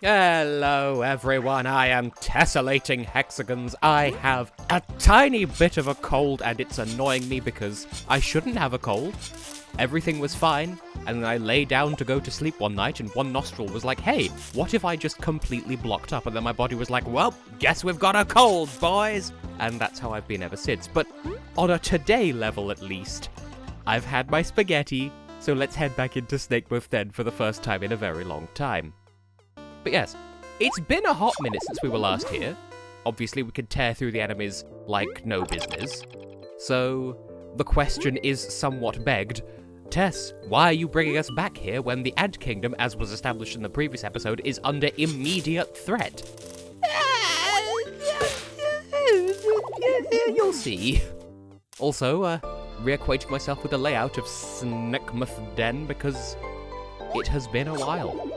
Hello everyone, I am Tessellating Hexagons. I have a tiny bit of a cold and it's annoying me because I shouldn't have a cold. Everything was fine, and then I lay down to go to sleep one night and one nostril was like, hey, what if I just completely blocked up? And then my body was like, well, guess we've got a cold, boys! And that's how I've been ever since. But on a today level at least, I've had my spaghetti, so let's head back into Snakemouth then for the first time in a very long time. But yes, it's been a hot minute since we were last here. Obviously, we could tear through the enemies like no business. So, the question is somewhat begged. Tess, why are you bringing us back here when the Ant Kingdom, as was established in the previous episode, is under immediate threat? You'll see. Also, reacquainting myself with the layout of Snakemouth Den because it has been a while.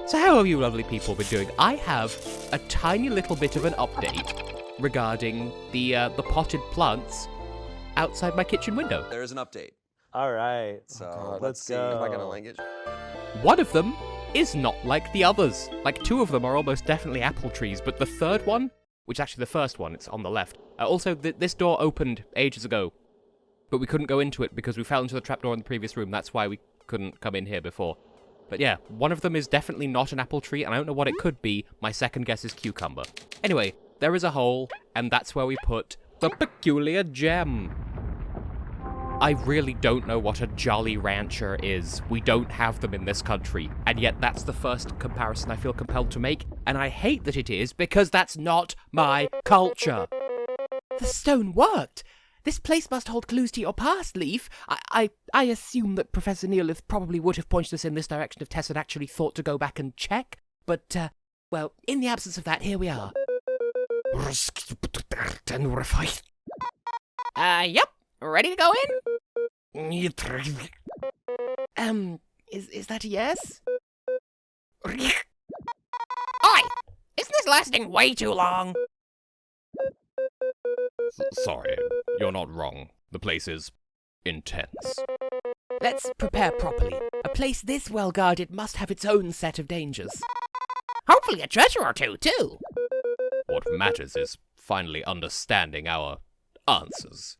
So how have you lovely people been doing? I have a tiny little bit of an update regarding the potted plants outside my kitchen window. There is an update. All right. So let's see go. if I got a language. One of them is not like the others. Like, two of them are almost definitely apple trees, but the third one, which is actually the first one, it's on the left. Also, this door opened ages ago, but we couldn't go into it because we fell into the trapdoor in the previous room. That's why we couldn't come in here before. But yeah, one of them is definitely not an apple tree, and I don't know what it could be. My second guess is cucumber. Anyway, there is a hole, and that's where we put the peculiar gem. I really don't know what a Jolly Rancher is. We don't have them in this country, and yet that's the first comparison I feel compelled to make, and I hate that it is, because that's not my culture. The stone worked! This place must hold clues to your past, Leif. I assume that Professor Neolith probably would have pointed us in this direction if Tess had actually thought to go back and check, but, well, in the absence of that, here we are. Yep. Ready to go in? Is that a yes? Oi! Isn't this lasting way too long? Sorry, you're not wrong. The place is intense. Let's prepare properly. A place this well guarded must have its own set of dangers. Hopefully a treasure or two, too. What matters is finally understanding our answers.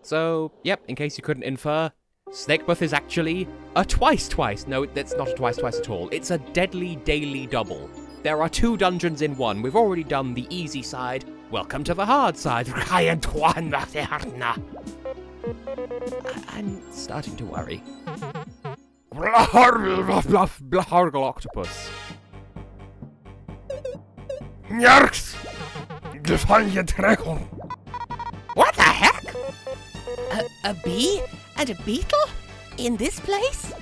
So, yep, in case you couldn't infer, Snakemouth is actually a twice. No, that's not a twice at all. It's a deadly daily double. There are 2 dungeons in one. We've already done the easy side. Welcome to the hard side. I'm starting to worry. Octopus. What the heck? A bee? And a beetle? In this place?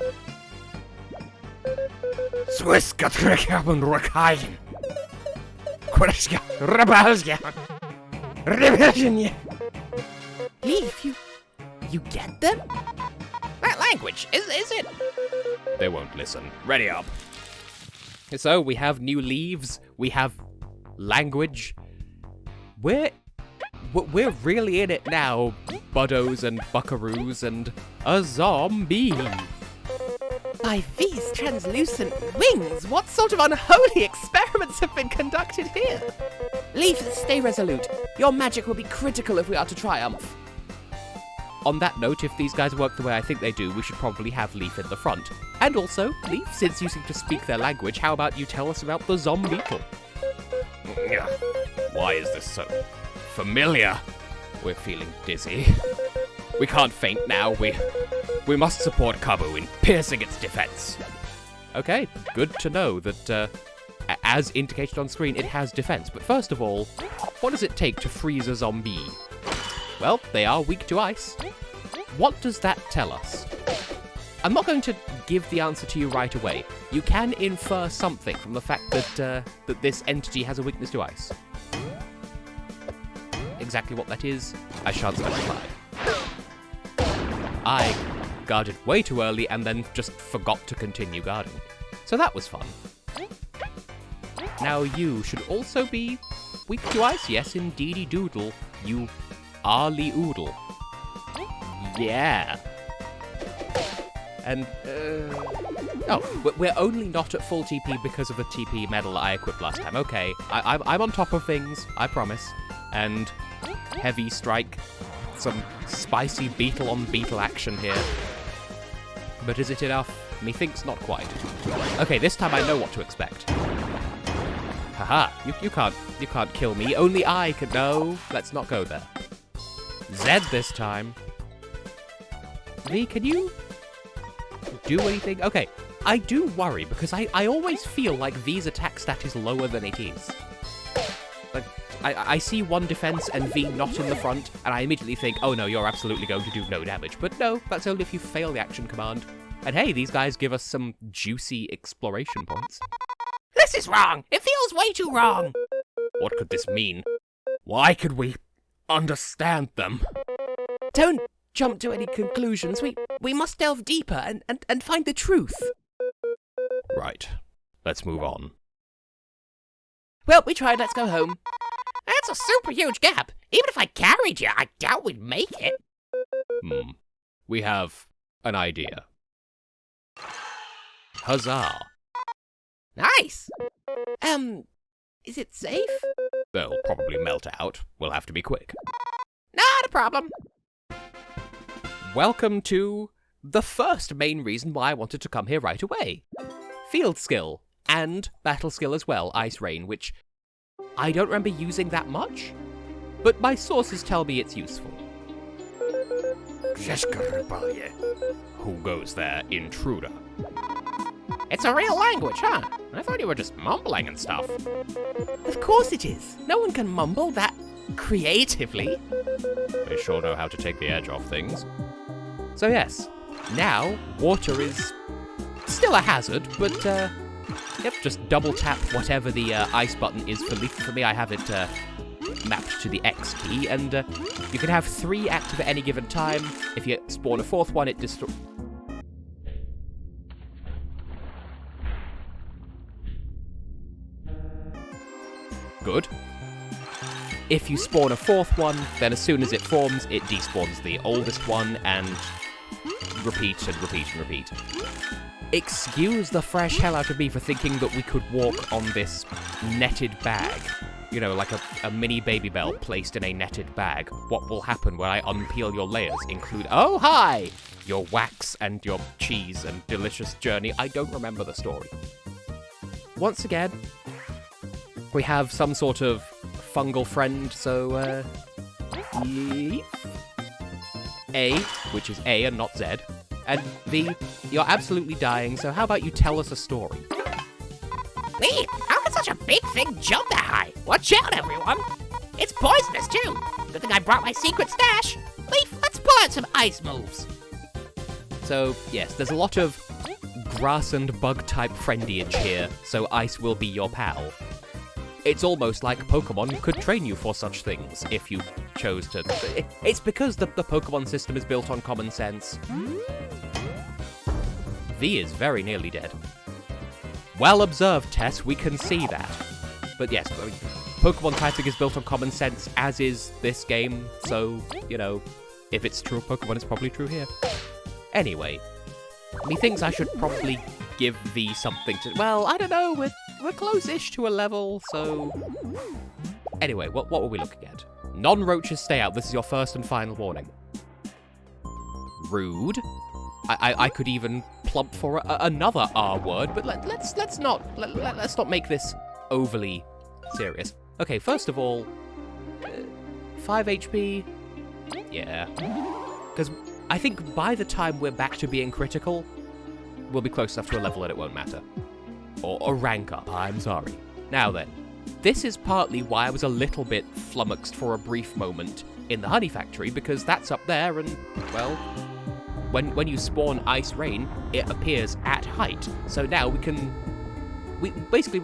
Leif, you get them? That language, is it? They won't listen. Ready up. So, we have new leaves, we have language. We're really in it now, buddos and buckaroos and a zombie. By these translucent wings, what sort of unholy experiments have been conducted here? Leif, stay resolute. Your magic will be critical if we are to triumph. On that note, if these guys work the way I think they do, we should probably have Leif in the front. And also, Leif, since you seem to speak their language, how about you tell us about the zombie beetle? Why is this so familiar? We're feeling dizzy. We can't faint now. We must support Kabu in piercing its defense. Okay, good to know that, as indicated on screen, it has defense. But first of all, what does it take to freeze a zombie? Well, they are weak to ice. What does that tell us? I'm not going to give the answer to you right away. You can infer something from the fact that this entity has a weakness to ice. Exactly what that is, I shan't specify. I guarded way too early and then just forgot to continue guarding. So that was fun. Now you should also be weak to ice. Yes, indeedy doodle. You Arlie Oodle. Yeah. And, Oh, we're only not at full TP because of the TP medal I equipped last time. Okay, I'm on top of things, I promise. And heavy strike, some spicy beetle on beetle action here. But is it enough? Methinks not quite. Okay, this time I know what to expect. Haha, you can't kill me. Only I can. No, let's not go there. Zed this time. V, can you do anything? Okay, I do worry because I always feel like V's attack stat is lower than it is. Like, I see one defense and V not in the front, and I immediately think, oh no, you're absolutely going to do no damage. But no, that's only if you fail the action command. And hey, these guys give us some juicy exploration points. This is wrong! It feels way too wrong! What could this mean? Why could we understand them? Don't jump to any conclusions. We must delve deeper and find the truth. Right. Let's move on. Well, we tried. Let's go home. That's a super huge gap. Even if I carried you, I doubt we'd make it. We have an idea. Huzzah. Nice. Is it safe? They'll probably melt out. We'll have to be quick. Not a problem. Welcome to the first main reason why I wanted to come here right away. Field skill, and battle skill as well, Ice Rain, which I don't remember using that much, but my sources tell me it's useful. Who goes there, intruder? It's a real language, huh? I thought you were just mumbling and stuff. Of course it is. No one can mumble that creatively. They sure know how to take the edge off things. So yes, now water is still a hazard, but yep, just double tap whatever the ice button is for Leif. For me, I have it mapped to the X key, and you can have 3 active at any given time. If you spawn a 4th one, it destroys. Good. If you spawn a 4th one, then as soon as it forms, it despawns the oldest one, and repeat and repeat and repeat. Excuse the fresh hell out of me for thinking that we could walk on this netted bag. You know, like a mini baby bell placed in a netted bag. What will happen when I unpeel your layers include, oh hi, your wax and your cheese and delicious journey. I don't remember the story. Once again, we have some sort of fungal friend, so, A, which is A and not Z, and V, you're absolutely dying, so how about you tell us a story? Leif, how can such a big thing jump that high? Watch out, everyone. It's poisonous, too. Good thing I brought my secret stash. Leif, let's pull out some ice moves. So, yes, there's a lot of grass and bug-type friendiage here, so ice will be your pal. It's almost like Pokemon could train you for such things if you chose to. It's because the Pokemon system is built on common sense. V is very nearly dead. Well observed, Tess, we can see that. But yes, Pokemon typing is built on common sense, as is this game, so, you know, if it's true of Pokemon, it's probably true here. Anyway, methinks I should probably give V something to. Well, I don't know, we're close-ish to a level, so. Anyway, what were we looking at? Non-roaches stay out. This is your first and final warning. Rude. I could even plump for another R word, but let's not make this overly serious. Okay, first of all, 5 HP. Yeah, because I think by the time we're back to being critical, we'll be close enough to a level that it won't matter. Or a rank up, I'm sorry. Now then, this is partly why I was a little bit flummoxed for a brief moment in the honey factory, because that's up there and, well, when you spawn Ice Rain, it appears at height. So now we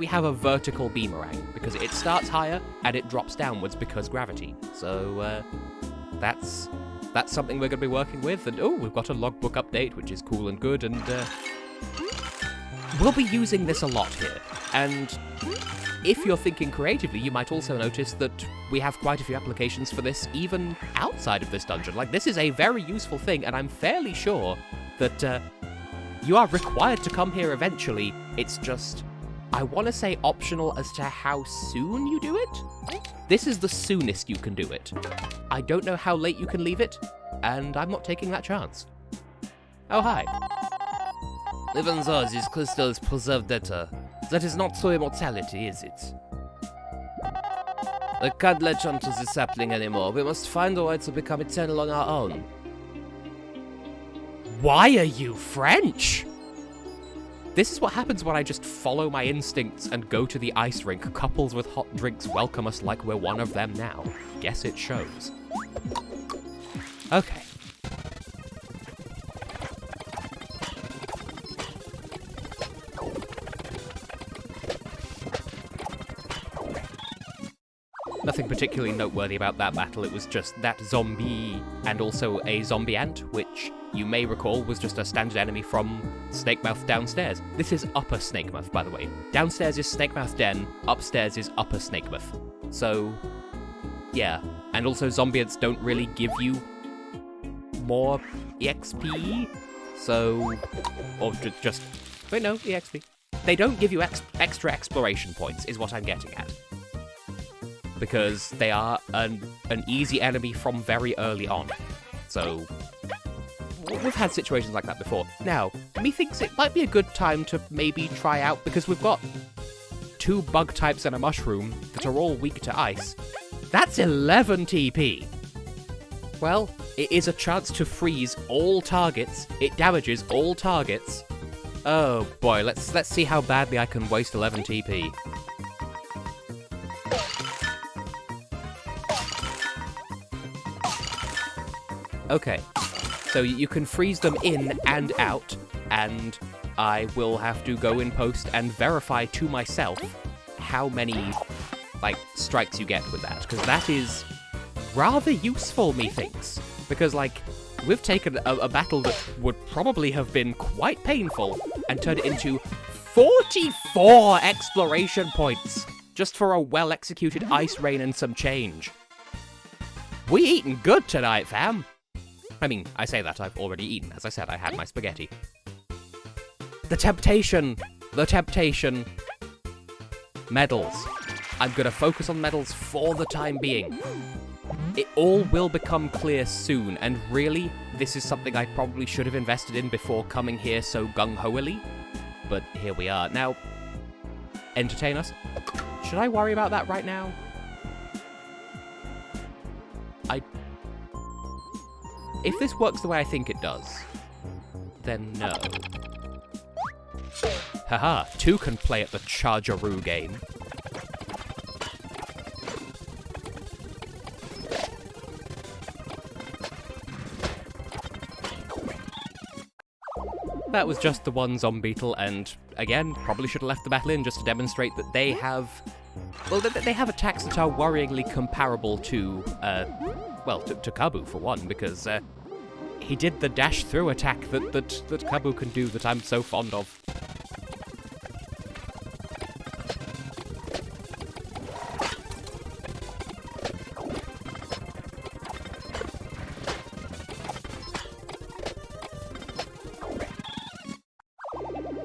have a vertical beamerang, because it starts higher and it drops downwards because gravity. So, that's something we're going to be working with, and oh, we've got a logbook update, which is cool and good, and we'll be using this a lot here. And if you're thinking creatively, you might also notice that we have quite a few applications for this even outside of this dungeon. Like, this is a very useful thing, and I'm fairly sure that You are required to come here eventually. It's just, I want to say optional as to how soon you do it. This is the soonest you can do it. I don't know how late you can leave it, and I'm not taking that chance. Oh, hi. Even though these crystals preserve data, that is not true immortality, is it? We can't latch onto the sapling anymore. We must find a way to become eternal on our own. Why are you French? This is what happens when I just follow my instincts and go to the ice rink. Couples with hot drinks welcome us like we're one of them now. Guess it shows. Okay. Nothing particularly noteworthy about that battle, it was just that zombie and also a zombie ant, which you may recall was just a standard enemy from Snakemouth downstairs. This is Upper Snakemouth, by the way. Downstairs is Snakemouth Den, upstairs is Upper Snakemouth. So, yeah. And also zombie ants don't really give you more EXP, so... Or just... Wait, no, EXP. They don't give you extra exploration points, is what I'm getting at. Because they are an easy enemy from very early on. So, we've had situations like that before. Now, methinks it might be a good time to maybe try out, because we've got 2 bug types and a mushroom that are all weak to ice. That's 11 TP! Well, it is a chance to freeze all targets. It damages all targets. Oh boy, let's see how badly I can waste 11 TP. Okay, so you can freeze them in and out, and I will have to go in post and verify to myself how many, like, strikes you get with that, because that is rather useful, methinks. Because, like, we've taken a battle that would probably have been quite painful and turned it into 44 exploration points just for a well-executed ice rain and some change. We eating good tonight, fam! I mean, I say that, I've already eaten. As I said, I had my spaghetti. The temptation! The temptation! Medals. I'm gonna focus on medals for the time being. It all will become clear soon, and really, this is something I probably should have invested in before coming here so gung-ho-ily. But here we are. Now, entertain us. Should I worry about that right now? If this works the way I think it does, then no. Haha, 2 can play at the Chargeroo game. That was just the one Zombeetle, and again, probably should have left the battle in just to demonstrate that they have... Well, they have attacks that are worryingly comparable to, well, to Kabu, for one, because he did the dash-through attack that Kabu can do that I'm so fond of.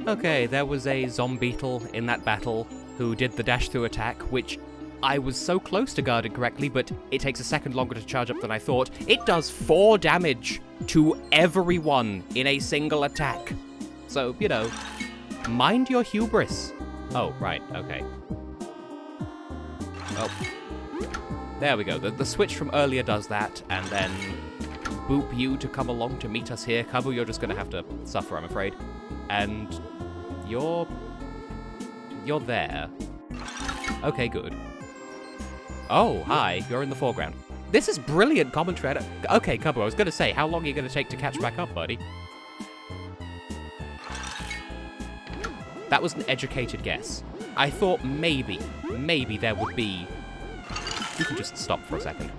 Okay, there was a Zombeetle in that battle who did the dash-through attack, which I was so close to guarding correctly, but it takes a second longer to charge up than I thought. It does 4 damage to everyone in a single attack. So, you know, mind your hubris. Oh, right, okay. Oh. There we go. The switch from earlier does that, and then boop you to come along to meet us here. Kabu, you're just gonna have to suffer, I'm afraid. And you're there. Okay, good. Oh, hi, you're in the foreground. This is brilliant commentary. Okay, Kabu, I was gonna say, how long are you gonna take to catch back up, buddy? That was an educated guess. I thought maybe there would be... You can just stop for a second.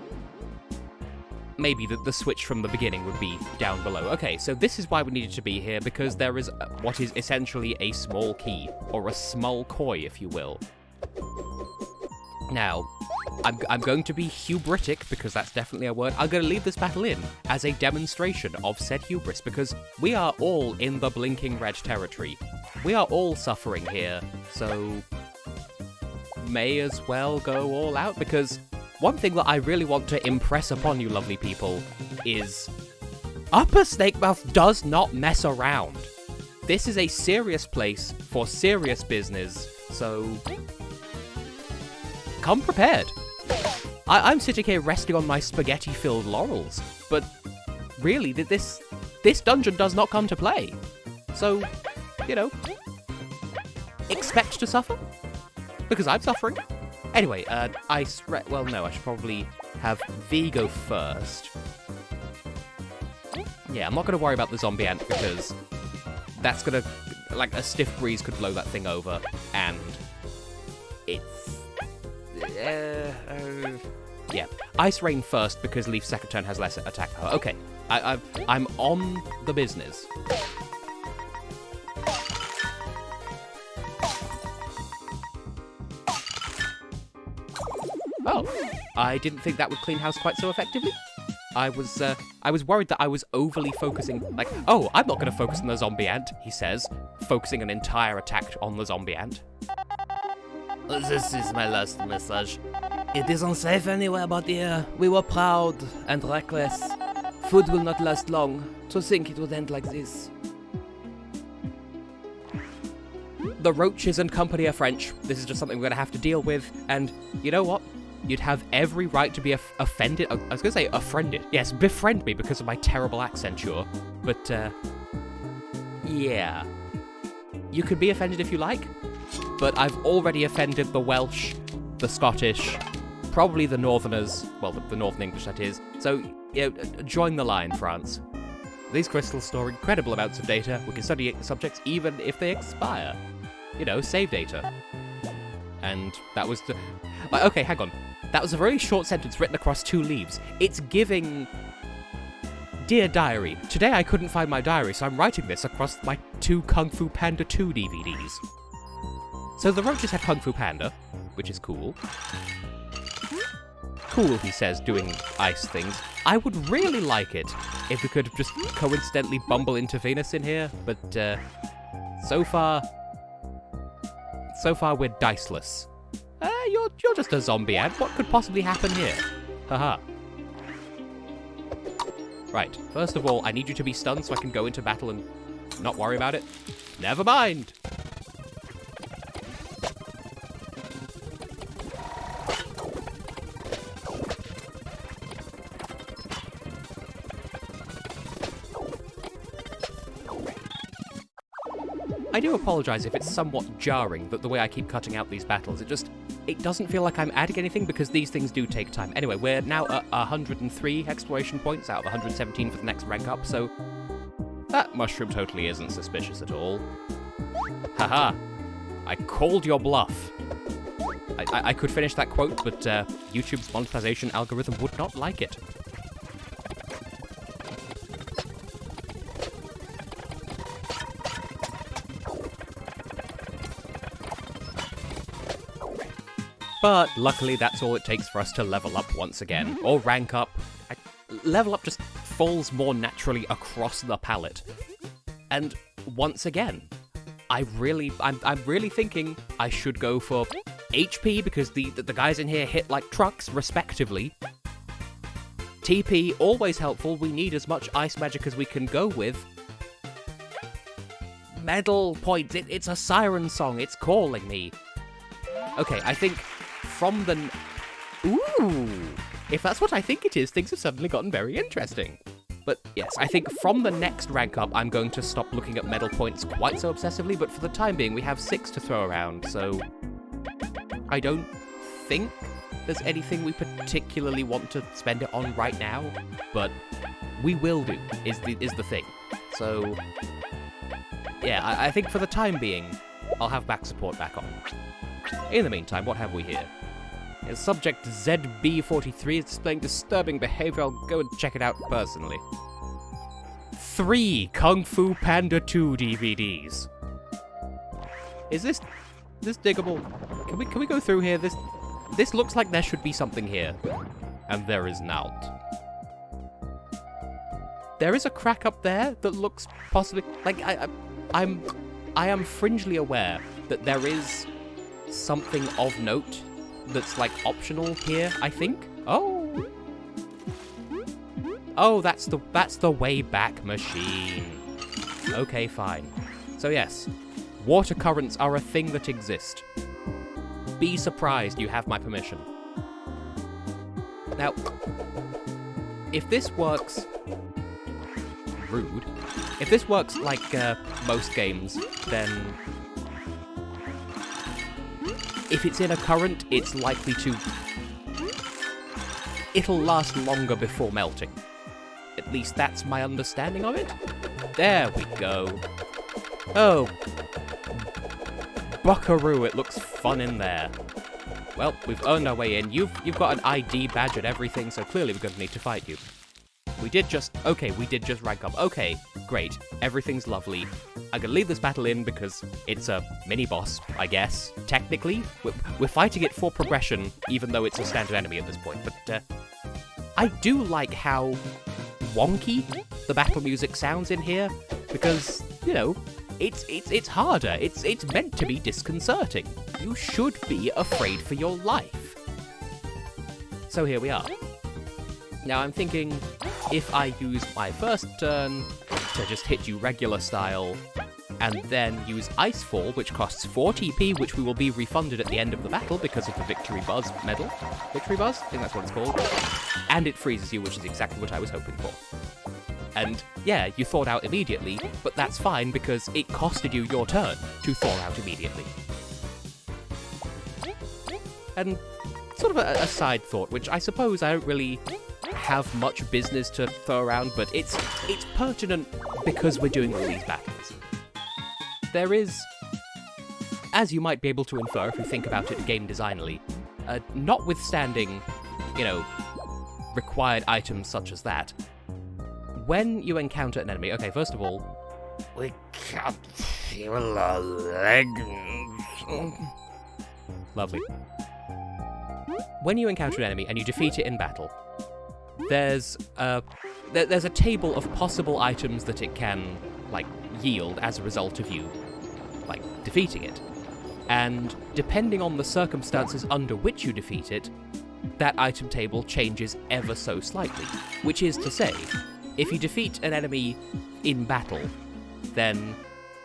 Maybe the switch from the beginning would be down below. Okay, so this is why we needed to be here, because there is what is essentially a small key, or a small koi, if you will. Now, I'm going to be hubritic, because that's definitely a word. I'm going to leave this battle in as a demonstration of said hubris, because we are all in the blinking red territory. We are all suffering here, so may as well go all out, because one thing that I really want to impress upon you lovely people is Upper Snakemouth does not mess around. This is a serious place for serious business, so come prepared. I'm sitting here resting on my spaghetti-filled laurels, but really, this dungeon does not come to play. So, you know, expect to suffer, because I'm suffering. Anyway, well, no, I should probably have V go first. Yeah, I'm not going to worry about the zombie ant, because that's going to, like, a stiff breeze could blow that thing over, and it's... yeah. Ice Rain first, because Leif's second turn has less attack power. Okay, I'm on the business. Oh, I didn't think that would clean house quite so effectively. I was worried that I was overly focusing, like, oh, I'm not going to focus on the zombie ant, he says, focusing an entire attack on the zombie ant. This is my last message. It isn't safe anywhere but here. We were proud and reckless. Food will not last long. To think it would end like this. The Roaches and company are French. This is just something we're going to have to deal with, and you know what? You'd have every right to be offended. I was going to say offended. Yes, befriend me because of my terrible accent, sure. But, yeah. You could be offended if you like, but I've already offended the Welsh, the Scottish, probably the Northerners, well, the Northern English, that is. So, you know, join the line, France. These crystals store incredible amounts of data. We can study subjects even if they expire. You know, save data. And that was the... Okay, hang on. That was a very short sentence written across 2 leaves. It's giving... Dear Diary, today I couldn't find my diary, so I'm writing this across my 2 Kung Fu Panda 2 DVDs. So the Roaches had Kung Fu Panda, which is cool. Cool, he says, doing ice things. I would really like it if we could just coincidentally bumble into Venus in here, but so far we're diceless. You're just a zombie ant. What could possibly happen here? Haha. Right, first of all, I need you to be stunned so I can go into battle and not worry about it. Never mind! I do apologize if it's somewhat jarring that the way I keep cutting out these battles. It doesn't feel like I'm adding anything because these things do take time. Anyway, we're now at 103 exploration points out of 117 for the next rank up, so that mushroom totally isn't suspicious at all. Haha, I called your bluff. I could finish that quote, but YouTube's monetization algorithm would not like it. But luckily that's all it takes for us to level up once again, or rank up. Level up just falls more naturally across the palette. And once again, I'm really thinking I should go for HP because the guys in here hit like trucks, respectively. TP, always helpful, we need as much ice magic as we can go with. Medal points, it's a siren song, it's calling me. Okay, I think from the... Ooh! If that's what I think it is, things have suddenly gotten very interesting. But yes, I think from the next rank up, I'm going to stop looking at medal points quite so obsessively, but for the time being, we have 6 to throw around, so... I don't think there's anything we particularly want to spend it on right now, but we will do, is the thing. So... yeah, I think for the time being, I'll have back support back on. In the meantime, what have we here? Subject ZB43 is displaying disturbing behavior. I'll go and check it out personally. 3 Kung Fu Panda 2 DVDs. Is this diggable? Can we go through here? This looks like there should be something here. And there is not. There is a crack up there that looks possibly... Like, I am fringely aware that there is something of note that's, like, optional here, I think. Oh! Oh, that's the way back machine. Okay, fine. So yes, water currents are a thing that exist. Be surprised you have my permission. Now, if this works... Rude. If this works like most games, then... If it's in a current, it's likely to... It'll last longer before melting. At least that's my understanding of it. There we go. Oh. Buckaroo, it looks fun in there. Well, we've earned our way in. You've got an ID badge and everything, so clearly we're going to need to fight you. We did just rank up. Okay, great. Everything's lovely. I'm going to leave this battle in because it's a mini-boss, I guess. Technically, we're fighting it for progression, even though it's a standard enemy at this point. But I do like how wonky the battle music sounds in here, because, you know, it's harder. It's meant to be disconcerting. You should be afraid for your life. So here we are. Now I'm thinking, if I use my first turn to just hit you regular style, and then use Icefall, which costs 4 TP, which we will be refunded at the end of the battle because of the Victory Buzz medal. Victory Buzz? I think that's what it's called. And it freezes you, which is exactly what I was hoping for. And yeah, you thawed out immediately, but that's fine because it costed you your turn to thaw out immediately. And sort of a side thought, which I suppose I don't really have much business to throw around, but it's pertinent because we're doing all these battles. There is, as you might be able to infer if you think about it game designally, notwithstanding, you know, required items such as that, when you encounter an enemy, okay, first of all, We can't feel our legs. Lovely. When you encounter an enemy and you defeat it in battle, there's a table of possible items that it can, like, yield as a result of you, like, defeating it. And depending on the circumstances under which you defeat it, that item table changes ever so slightly. Which is to say, if you defeat an enemy in battle, then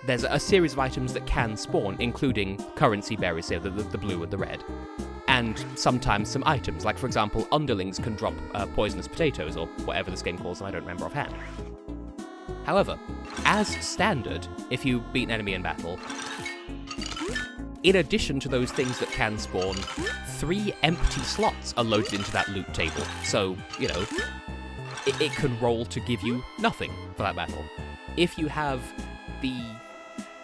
there's a series of items that can spawn, including currency berries, say the blue and the red. And sometimes some items, like for example, underlings can drop poisonous potatoes, or whatever this game calls them, I don't remember offhand. However, as standard, if you beat an enemy in battle, in addition to those things that can spawn, 3 empty slots are loaded into that loot table. So, you know, it can roll to give you nothing for that battle. If you have the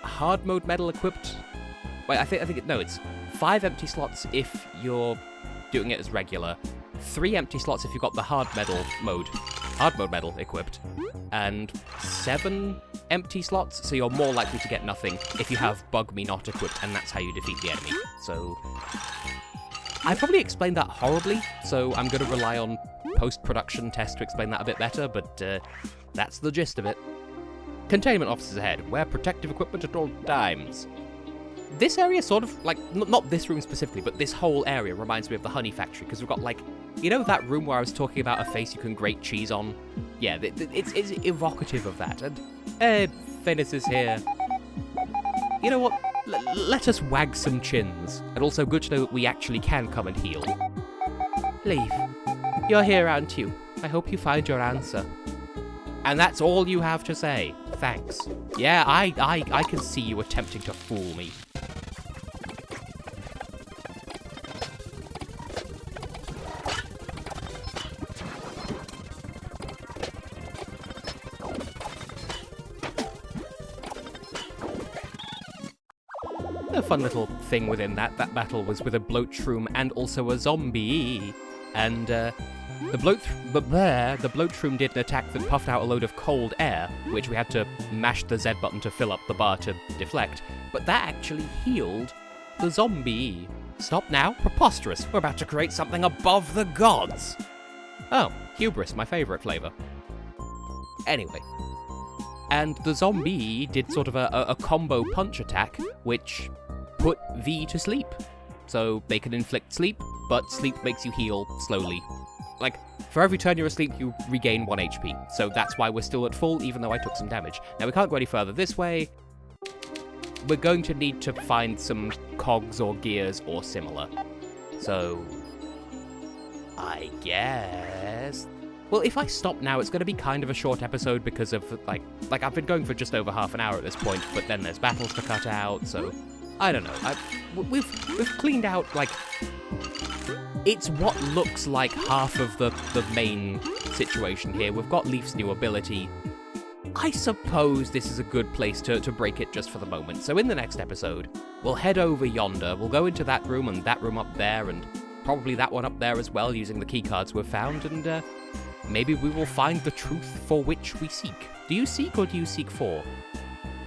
hard mode medal equipped, wait, it's 5 empty slots if you're doing it as regular, 3 empty slots if you've got the hard mode medal equipped, and 7 empty slots, so you're more likely to get nothing if you have Bug Me Not equipped, and that's how you defeat the enemy. So I probably explained that horribly, so I'm going to rely on post-production tests to explain that a bit better, but that's the gist of it. Containment officers ahead. Wear protective equipment at all times. This area sort of, like, not this room specifically, but this whole area reminds me of the honey factory, because we've got, like, you know that room where I was talking about a face you can grate cheese on? Yeah, it's evocative of that, and, hey, Finis is here. You know what? Let us wag some chins, and also good to know that we actually can come and heal. Leif, you're here, aren't you? I hope you find your answer. And that's all you have to say. Thanks. Yeah, I can see you attempting to fool me. A fun little thing within that battle was with a bloatshroom and also a zombie. And, the bloatshroom did an attack that puffed out a load of cold air, which we had to mash the Z button to fill up the bar to deflect, but that actually healed the zombie. Stop now? Preposterous. We're about to create something above the gods. Oh, hubris, my favourite flavour. Anyway. And the zombie did sort of a combo punch attack, which put V to sleep. So they can inflict sleep, but sleep makes you heal slowly. Like, for every turn you're asleep, you regain 1 HP. So that's why we're still at full, even though I took some damage. Now, we can't go any further this way. We're going to need to find some cogs or gears or similar. So, I guess... Well, if I stop now, it's going to be kind of a short episode because of, like I've been going for just over half an hour at this point, but then there's battles to cut out, so... I don't know. We've cleaned out, like... It's what looks like half of the main situation here. We've got Leif's new ability. I suppose this is a good place to break it just for the moment. So in the next episode, we'll head over yonder, we'll go into that room and that room up there, and probably that one up there as well, using the keycards we've found, and maybe we will find the truth for which we seek. Do you seek or do you seek for?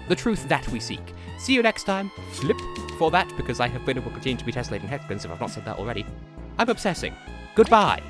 The truth that we seek. See you next time. Flip for that, because I have been and will continue to be tessellating hexagons if I've not said that already. I'm obsessing. Goodbye.